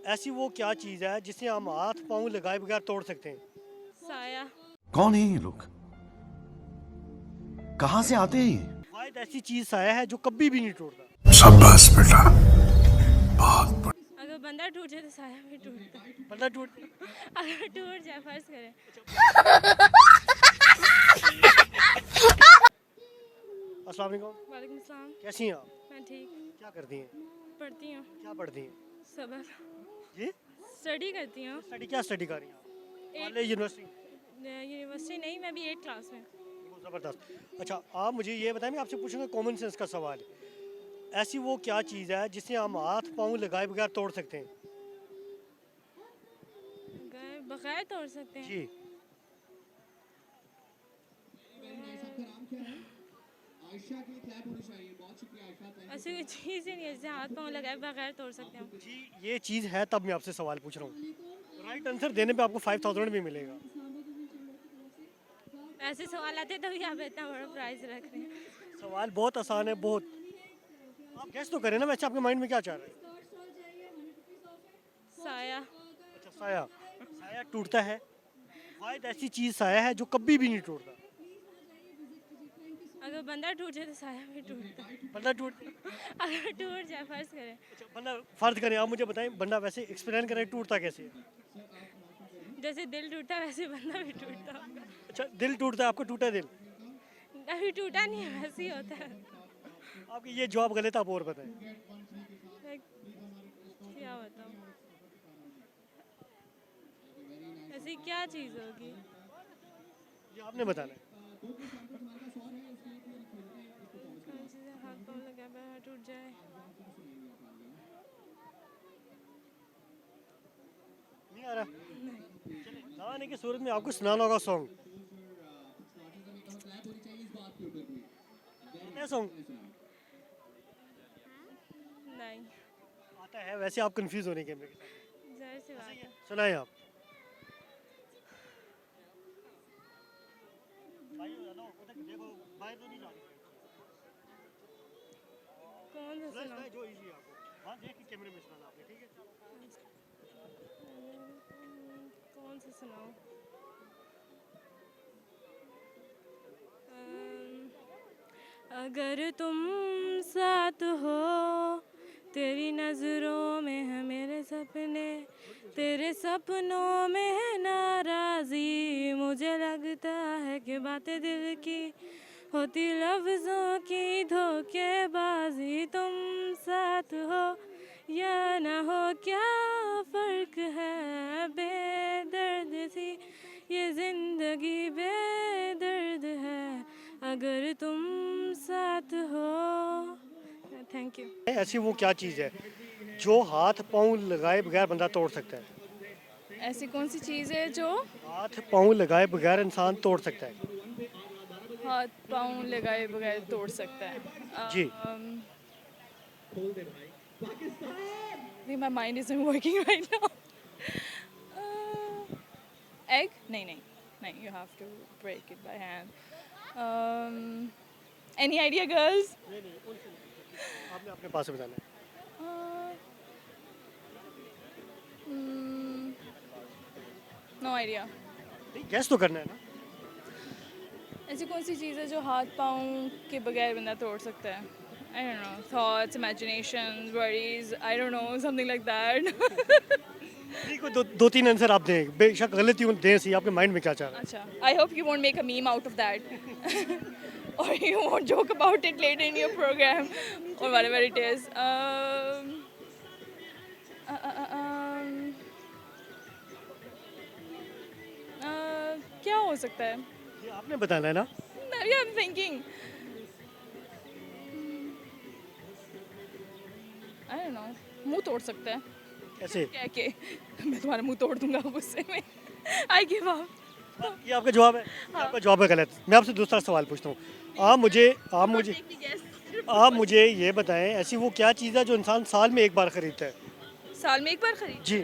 ऐसी वो क्या चीज़ है जिसे हम हाथ पाँव लगाए बगैर तोड़ सकते हैं? साया। कौन है ये लोग? कहां से आते हैं ये? वाहिद ऐसी चीज़ साया है जो कभी भी नहीं टूटता। शाबाश बेटा, बहुत अगर बंदा टूट जाए तो साया भी टूटता है। बंदा टूट अगर टूट जाए फर्ज करें। अस्सलाम वालेकुम, वालेकुम सलाम। कैसी हैं आप? मैं ठीक। क्या करती हैं? पढ़ती हूँ। क्या पढ़ती हैं? सबक जी, स्टडी करती हूँ। स्टडी क्या स्टडी कर रही हैं आप? College, university? यूनिवर्सिटी नहीं, मैं भी 8 क्लास में। बहुत ज़बरदस्त। अच्छा, आप मुझे ये बताएं, मैं आपसे पूछूंगा कॉमन सेंस का सवाल। ऐसी वो क्या चीज़ है जिसे हम हाथ पाँव लगाए बगैर तोड़ सकते हैं? बगैर तोड़ सकते हैं। जी, ऐसी कोई चीज़ ही नहीं है जिसे हाथ पाँव लगाए बगैर तोड़ सकते हैं। जी ये चीज़ है, तब मैं आपसे सवाल पूछ रहा हूँ। राइट आंसर देने पे आपको 5000 भी मिलेगा। ऐसे सवाल आते हैं तभी आप इतना बड़ा प्राइज रख रहे हैं। सवाल बहुत आसान है, बहुत। आप गेस तो करें ना, वैसे आपके माइंड में क्या चल रहा है? साया। अच्छा, साया। साया टूटता है? वाहिद ऐसी चीज़ साया है जो कभी भी नहीं टूटता। अगर बंदा टूट जाए तो साया भी टूटता है। बंदा टूट अगर टूट जाए फर्ज करें। अच्छा, बंदा फर्ज करें, आप मुझे बताएं बंदा वैसे एक्सप्लेन करें टूटता कैसे है? जैसे दिल टूटा वैसे बंदा भी टूटता होगा। अच्छा, दिल टूटता है, आपको टूटा है दिल? अभी टूटा नहीं है, वैसे ही होता है। आपकी ये जवाब गलत है, आप और बताएं। मैं क्या बताऊँ, ऐसी क्या चीज़ होगी? ये आपने बताना है। जिसे हाथ पाँव लगा बाहर टूट जाए। नहीं आ रहा? चलिए, गाने की सूरत में आपको सुनाना होगा सॉन्ग। सॉन्ग नहीं, आता है, वैसे आप कंफ्यूज होने के मेरे साथ। जाहिर सी बात है। सुनाए आप। भाई हेलो, उधर देखो, बाहर तो नहीं जा रही। कौन सा सुनाए, सुनाऊँ? सुनाए जो इजी है आपको। हाँ, देख के कैमरे में सुनाना आपने, ठीक है? कौन सा सुनाऊँ? अगर तुम साथ हो, तेरी नज़रों में है मेरे सपने, तेरे सपनों में है नाराज़ी, मुझे लगता है कि बातें दिल की होती लफ्ज़ों की धोखेबाजी, तुम साथ हो या ना हो क्या फ़र्क है, बेदर्द सी ये ज़िंदगी बेदर्द है, अगर तुम साथ हो। Thank you. ऐसी वो क्या चीज़ है जो हाथ पाँव लगाए बगैर बंदा तोड़ सकता है? ऐसी कौन सी चीज़ है जो हाथ पाँव लगाए बगैर इंसान तोड़ सकता है? हाथ पाँव लगाए बगैर तोड़ सकता है? जी। My mind isn't working right now. Egg? नहीं, you have to break it by hand. Any idea, girls? आपने अपने पास से बताना है। No idea. नहीं, गैस तो करना है ना। ऐसी कौन सी चीज़ है जो हाथ पाँव के बगैर बंदा तोड़ सकता है? I don't know. Thoughts, imaginations, worries. I don't know. Something like that. नहीं, कोई दो तीन आंसर आप दें, बेशक गलती हो दें, सही। आपके माइंड में क्या चल रहा है? Acha. I hope you won't make a meme out of that. Or you won't joke about it later in your program. Or whatever it is. क्या हो सकता है? ये आपने बताना है ना। Maybe I'm thinking. I don't know. मुंह तोड़ सकता है? कैसे? क्या के? मैं तुम्हारा मुंह तोड़ दूंगा गुस्से में. I give up. ये आपका जवाब है? आपका जवाब है गलत। मैं आपसे दूसरा सवाल पूछता हूँ। आप मुझे ये बताएं, ऐसी वो क्या चीज़ है जो इंसान साल में एक बार खरीदता है? साल में एक बार खरीद? जी।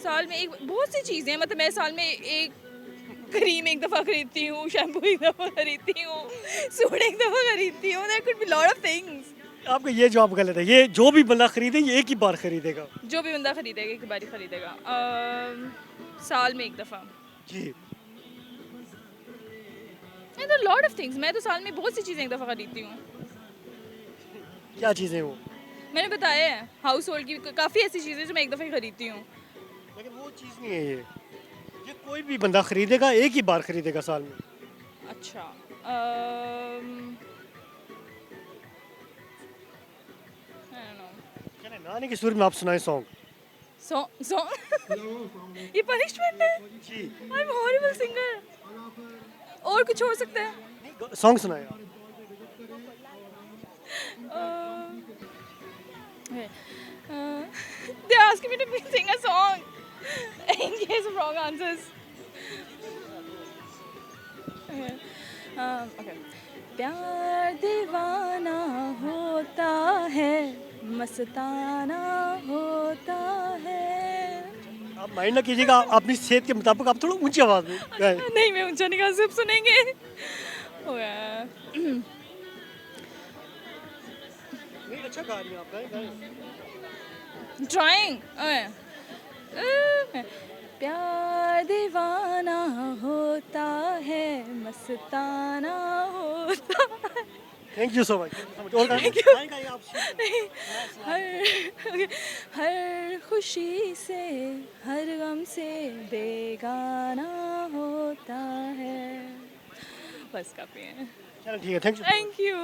साल में एक बहुत सी चीज़ें हैं, मतलब मैं साल में एक क्रीम एक दफ़ा खरीदती हूँ, शैम्पू एक दफ़ा खरीदती हूँ, सूट एक दफ़ा खरीदती हूँ, there could be lot of things. आपका ये जवाब गलत है। ये जो भी बंदा खरीदे ये एक ही बार खरीदेगा। जो भी बंदा खरीदेगा एक बार ही खरीदेगा। साल में एक दफ़ा। जी। लॉट ऑफ थिंग्स, मैं तो साल में बहुत सी चीज़ें एक दफ़ा खरीदती हूँ। क्या चीज़ें वो? मैंने बताया है, हाउस होल्ड की काफ़ी ऐसी चीज़ें जो मैं एक दफ़ा ही खरीदती हूँ। लेकिन वो चीज़ नहीं है ये कोई भी बंदा खरीदेगा एक ही बार खरीदेगा साल में। अच्छा, I don't know. चले नाने की सुर में आप सुनाए सॉन्ग। सॉन्ग ये पनिशमेंट है। जी। I am horrible singer. और कुछ हो सकता है? सॉन्ग सुनाए आप। They're asking me to sing a song in case of wrong answers. Okay. प्यार दीवाना होता है, मस्ताना होता है। आप माइंड ना कीजिएगा, अपनी सेहत के मुताबिक आप थोड़ा ऊंची आवाज़ में गाएं। नहीं, मैं ऊंचा नहीं गा, सब सुनेंगे। नहीं अच्छा गा रही हैं आप, गाएं। ड्राइंग। प्यार दीवाना होता है, मस्ताना होता है। Thank you so much. और गाएं आप। हर खुशी से, हर गम से बेगाना होता है। बस काफ़ी है। चलो ठीक है, थैंक यू। Thank you.